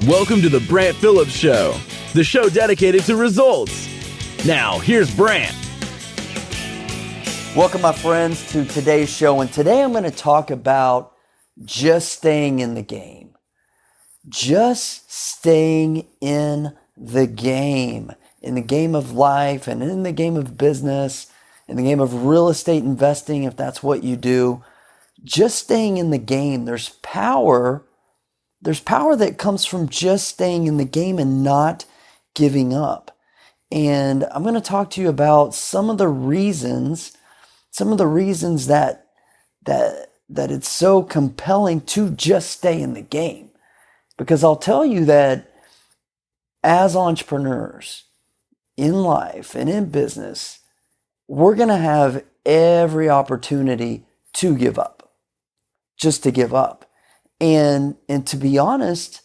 Welcome to the Brant Phillips Show, the show dedicated to results. Now, here's Brant. Welcome, my friends, to today's show. And today I'm going to talk about just staying in the game. Just staying in the game of life and in the game of business, in the game of real estate investing, if that's what you do. Just staying in the game. There's power that comes from just staying in the game and not giving up. And I'm going to talk to you about some of the reasons that it's so compelling to just stay in the game. Because I'll tell you that as entrepreneurs in life and in business, we're going to have every opportunity to give up, just to give up. And to be honest,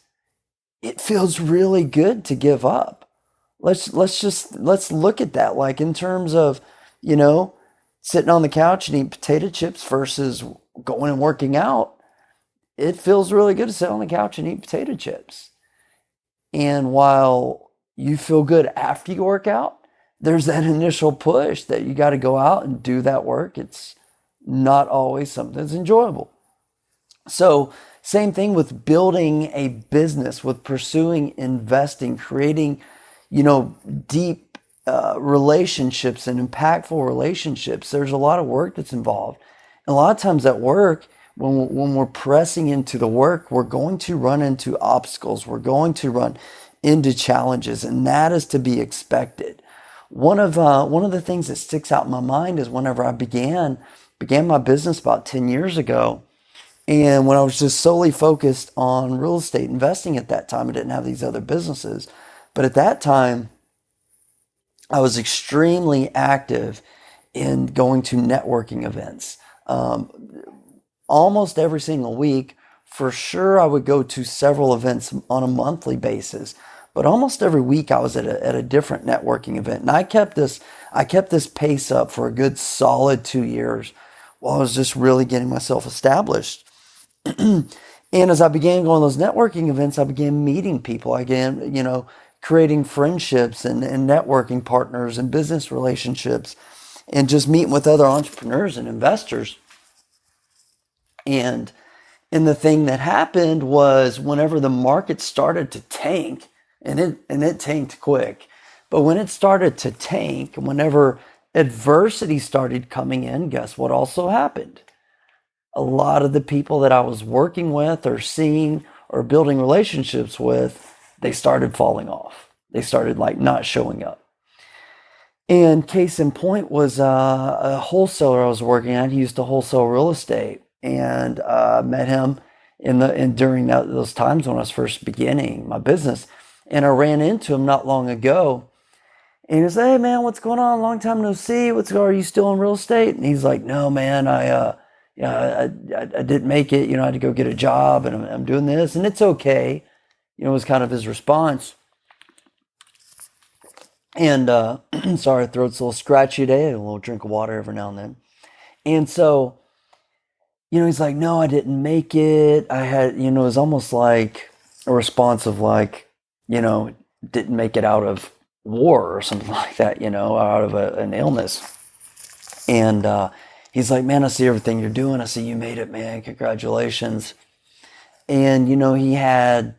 it feels really good to give up. Let's look at that, like in terms of, sitting on the couch and eating potato chips versus going and working out. It feels really good to sit on the couch and eat potato chips. And while you feel good after you work out, there's that initial push that you got to go out and do that work. It's not always something that's enjoyable. So same thing with building a business, with pursuing investing, creating, deep relationships and impactful relationships. There's a lot of work that's involved. And a lot of times at work, when we're pressing into the work, we're going to run into obstacles. We're going to run into challenges, and that is to be expected. One of the things that sticks out in my mind is whenever I began my business about 10 years ago. And when I was just solely focused on real estate investing at that time, I didn't have these other businesses. But at that time, I was extremely active in going to networking events. Almost every single week, for sure, I would go to several events on a monthly basis. But almost every week, I was at a different networking event. And I kept this pace up for a good solid 2 years while I was just really getting myself established. And as I began going to those networking events, I began meeting people. I began, creating friendships and networking partners and business relationships and just meeting with other entrepreneurs and investors. And the thing that happened was whenever the market started to tank, and it tanked quick, but when it started to tank, whenever adversity started coming in, guess what also happened? A lot of the people that I was working with or seeing or building relationships with, they started falling off. They started not showing up. And case in point was a wholesaler I was working at. He used to wholesale real estate, and met him during those times when I was first beginning my business. And I ran into him not long ago. And he was like, "Hey man, what's going on? Long time no see. Are you still in real estate?" And he's like, "No man, I didn't make it. I had to go get a job, and I'm doing this, and it's okay." Was kind of his response. And sorry, throat's a little scratchy today. A little drink of water every now and then. And so, he's like, "No, I didn't make it. I had, it was almost like a response of didn't make it out of war or something like that, out of an illness." And he's like, "Man, I see everything you're doing. I see you made it, man. Congratulations." And, he had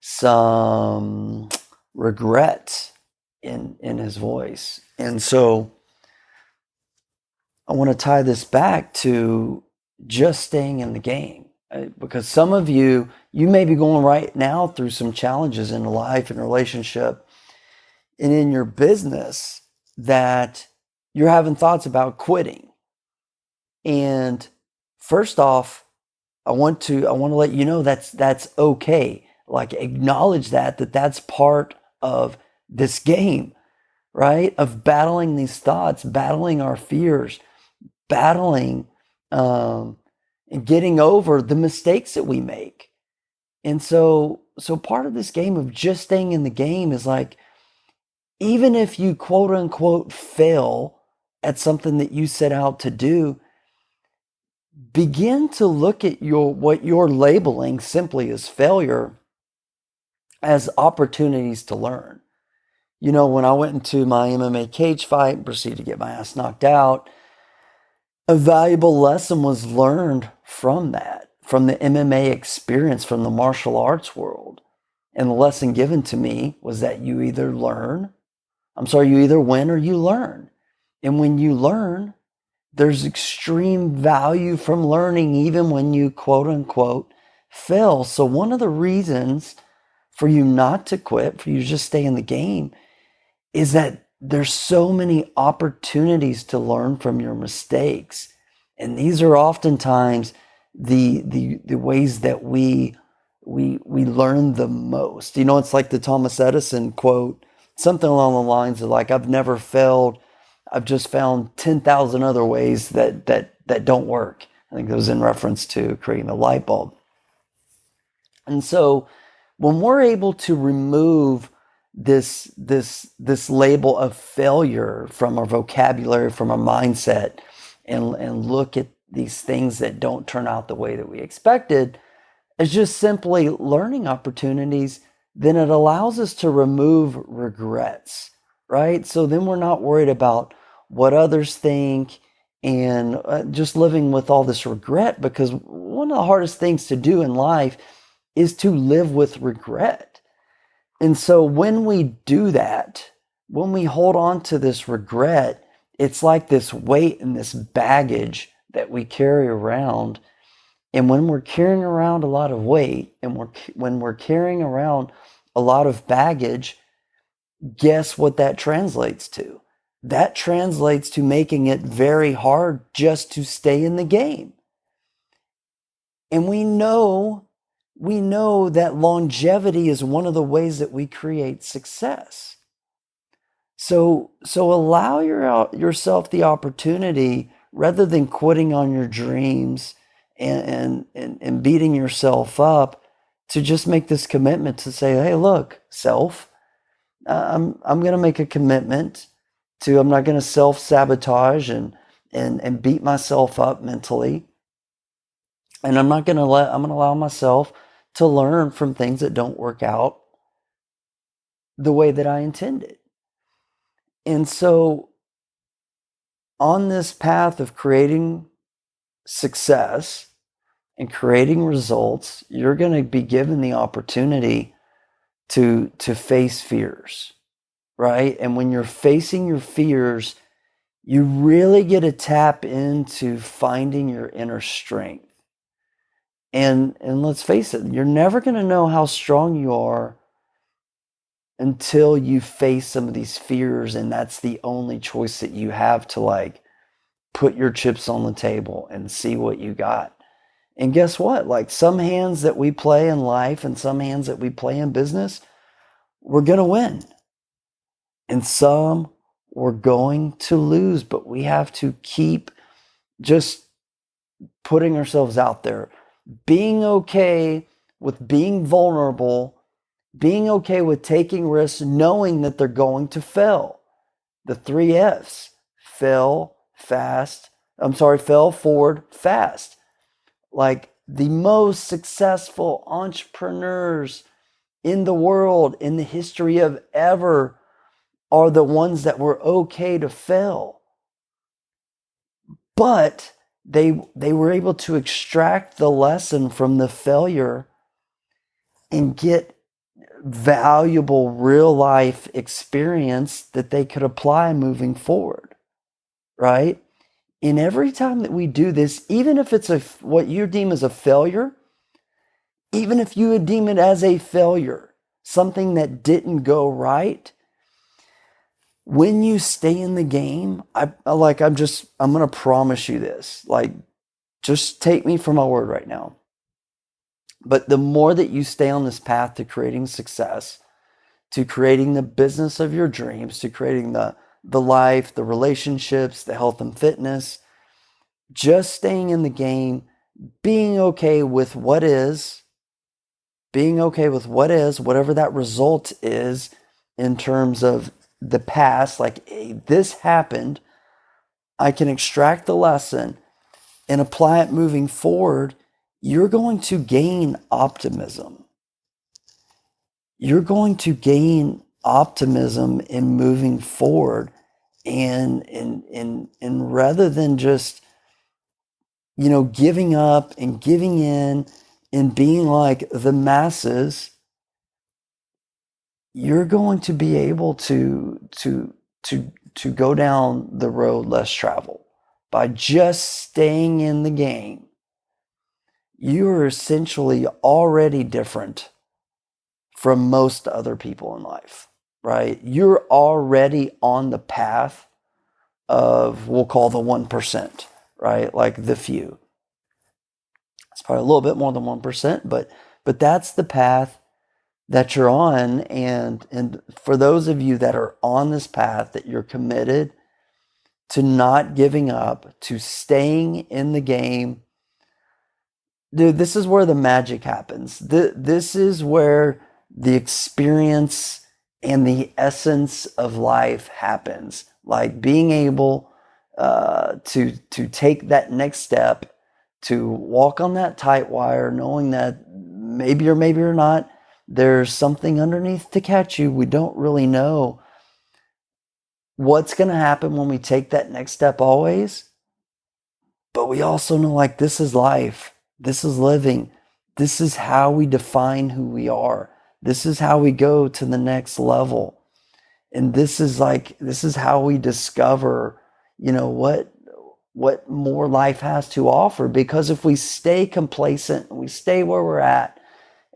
some regret in his voice. And so I want to tie this back to just staying in the game. Because some of you may be going right now through some challenges in life and relationship and in your business that you're having thoughts about quitting. And first off, I want to let you know that's okay. Acknowledge that's part of this game, right? Of battling these thoughts, battling our fears, battling and getting over the mistakes that we make. And so part of this game of just staying in the game is even if you quote unquote fail at something that you set out to do, begin to look at what you're labeling simply as failure as opportunities to learn. You know, when I went into my MMA cage fight and proceeded to get my ass knocked out, a valuable lesson was learned from that, from the MMA experience, from the martial arts world. And the lesson given to me was that you either win or you learn. And when you learn, there's extreme value from learning, even when you quote unquote fail. So one of the reasons for you not to quit, for you to just stay in the game, is that there's so many opportunities to learn from your mistakes. And these are oftentimes the ways that we learn the most. You know, it's like the Thomas Edison quote, something along the lines of like, I've never failed. I've just found 10,000 other ways that don't work. I think it was in reference to creating the light bulb. And so when we're able to remove this label of failure from our vocabulary, from our mindset, and look at these things that don't turn out the way that we expected as just simply learning opportunities, then it allows us to remove regrets, right? So then we're not worried about what others think and just living with all this regret, because one of the hardest things to do in life is to live with regret. And so when we do that, when we hold on to this regret, it's like this weight and this baggage that we carry around. And when we're carrying around a lot of weight and when we're carrying around a lot of baggage, guess what that translates to? That translates to making it very hard just to stay in the game. And we know that longevity is one of the ways that we create success. So allow yourself the opportunity, rather than quitting on your dreams and beating yourself up, to just make this commitment to say, hey, look, self, I'm going to make a commitment to, I'm not going to self-sabotage and beat myself up mentally. And I'm going to allow myself to learn from things that don't work out the way that I intended. And so on this path of creating success and creating results, you're going to be given the opportunity to face fears, right? And when you're facing your fears, you really get to tap into finding your inner strength. And let's face it, you're never going to know how strong you are until you face some of these fears, and that's the only choice that you have to like put your chips on the table and see what you got. And guess what? Like some hands that we play in life and some hands that we play in business, we're going to win. And some we're going to lose, but we have to keep just putting ourselves out there, being okay with being vulnerable, being okay with taking risks, knowing that they're going to fail. The 3 F's: fail forward, fast. Like the most successful entrepreneurs in the world, in the history of ever, are the ones that were okay to fail. But they were able to extract the lesson from the failure and get valuable real life experience that they could apply moving forward, right? And every time that we do this, even if it's what you deem as a failure, even if you would deem it as a failure, something that didn't go right, when you stay in the game, I'm going to promise you this, like, just take me for my word right now. But the more that you stay on this path to creating success, to creating the business of your dreams, to creating the life, the relationships, the health and fitness, just staying in the game, being okay with what is, whatever that result is in terms of the past, like, hey, this happened, I can extract the lesson, and apply it moving forward, you're going to gain optimism. You're going to gain optimism in moving forward, and rather than just, giving up and giving in and being like the masses, you're going to be able to go down the road less traveled by just staying in the game. You are essentially already different from most other people in life, right? You're already on the path of, we'll call the 1%, right? Like the few. It's probably a little bit more than 1%, but that's the path that you're on. And for those of you that are on this path, that you're committed to not giving up, to staying in the game, dude, this is where the magic happens. This is where the experience and the essence of life happens. Like being able to take that next step, to walk on that tight wire, knowing that maybe or maybe or not, there's something underneath to catch you. We don't really know what's going to happen when we take that next step always. But we also know, like, this is life. This is living. This is how we define who we are. This is how we go to the next level. And this is how we discover, what more life has to offer. Because if we stay complacent, we stay where we're at,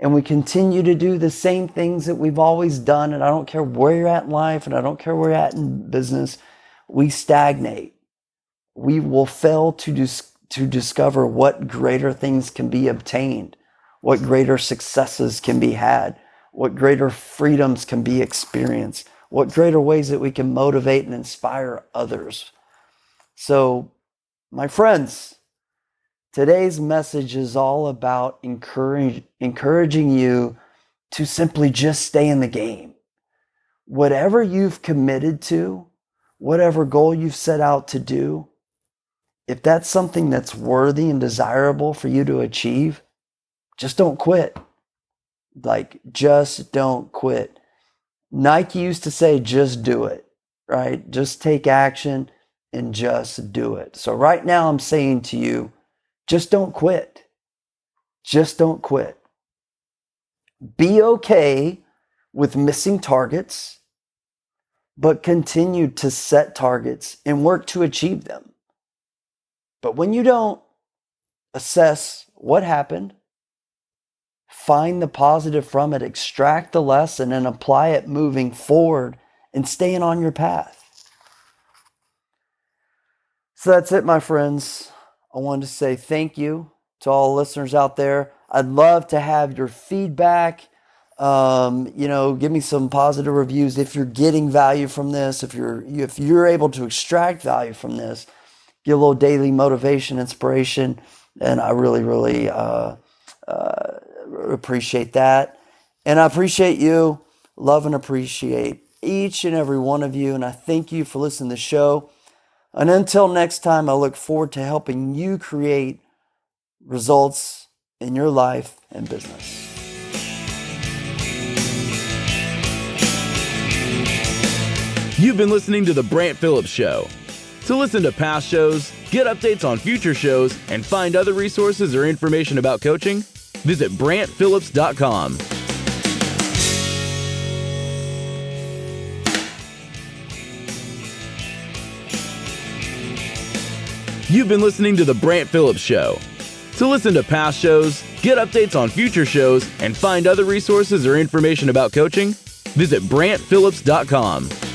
and we continue to do the same things that we've always done, and I don't care where you're at in life, and I don't care where you're at in business, we stagnate. We will fail to discover what greater things can be obtained, what greater successes can be had, what greater freedoms can be experienced, what greater ways that we can motivate and inspire others. So, my friends, today's message is all about encouraging you to simply just stay in the game. Whatever you've committed to, whatever goal you've set out to do, if that's something that's worthy and desirable for you to achieve, just don't quit. Like, just don't quit. Nike used to say, just do it, right? Just take action and just do it. So right now I'm saying to you, just don't quit. Just don't quit. Be okay with missing targets, but continue to set targets and work to achieve them. But when you don't, assess what happened, find the positive from it, extract the lesson, and apply it moving forward and staying on your path. So that's it, my friends. I wanted to say thank you to all listeners out there. I'd love to have your feedback. Give me some positive reviews if you're getting value from this. If you're able to extract value from this, get a little daily motivation, inspiration, and I really, really appreciate that. And I appreciate you. Love and appreciate each and every one of you. And I thank you for listening to the show. And until next time, I look forward to helping you create results in your life and business. You've been listening to The Brant Phillips Show. To listen to past shows, get updates on future shows, and find other resources or information about coaching, visit BrantPhillips.com. You've been listening to The Brant Phillips Show. To listen to past shows, get updates on future shows, and find other resources or information about coaching, visit BrantPhillips.com.